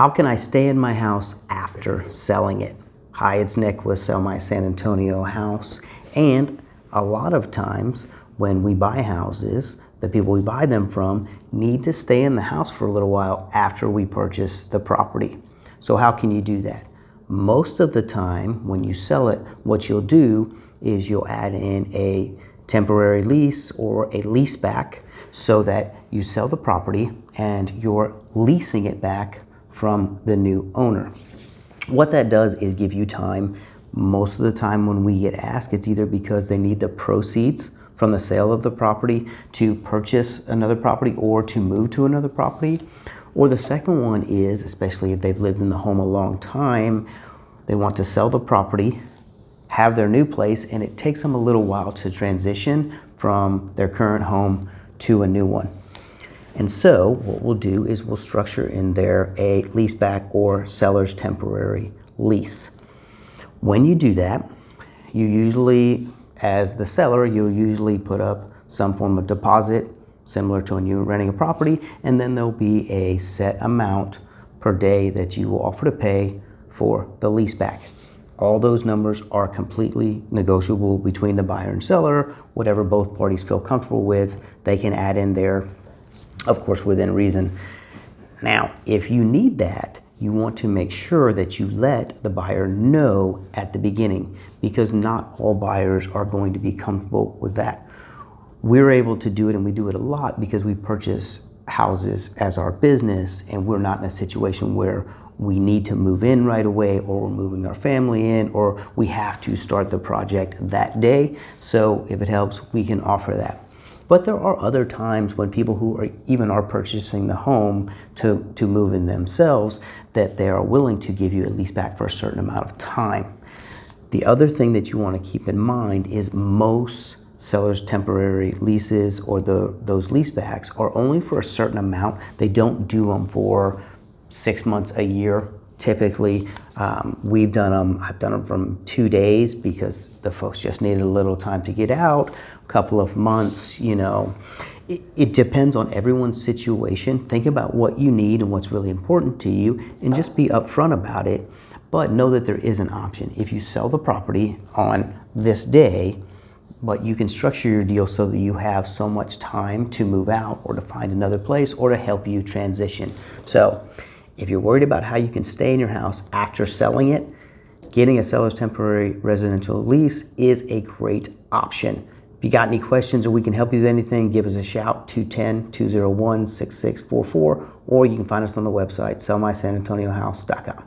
How can I stay in my house after selling it? Hi, it's Nick with Sell My San Antonio House. And a lot of times when we buy houses, the people we buy them from need to stay in the house for a little while after we purchase the property. So how can you do that? Most of the time when you sell it, what you'll do is you'll add in a temporary lease or a leaseback so that you sell the property and you're leasing it back from the new owner. What that does is give you time. Most of the time when we get asked, it's either because they need the proceeds from the sale of the property to purchase another property or to move to another property. Or the second one is, especially if they've lived in the home a long time, they want to sell the property, have their new place, and it takes them a little while to transition from their current home to a new one. And so what we'll do is we'll structure in there a leaseback or seller's temporary lease. When you do that, you usually, as the seller, you'll usually put up some form of deposit similar to when you're renting a property, and then there'll be a set amount per day that you will offer to pay for the leaseback. All those numbers are completely negotiable between the buyer and seller. Whatever both parties feel comfortable with, they can add in there, of course, within reason. Now, if you need that, you want to make sure that you let the buyer know at the beginning, because not all buyers are going to be comfortable with that. We're able to do it, and we do it a lot because we purchase houses as our business, and we're not in a situation where we need to move in right away, or we're moving our family in, or we have to start the project that day. So if it helps, we can offer that. But there are other times when people who are purchasing the home to move in themselves, that they are willing to give you a lease back for a certain amount of time. The other thing that you want to keep in mind is most sellers' temporary leases or those leasebacks are only for a certain amount. They don't do them for 6 months, a year. Typically, I've done them from 2 days because the folks just needed a little time to get out, a couple of months, you know. It depends on everyone's situation. Think about what you need and what's really important to you and just be upfront about it. But know that there is an option. If you sell the property on this day, but you can structure your deal so that you have so much time to move out or to find another place or to help you transition. So if you're worried about how you can stay in your house after selling it, getting a seller's temporary residential lease is a great option. If you got any questions or we can help you with anything, give us a shout, 210-201-6644, or you can find us on the website, sellmysanantoniohouse.com.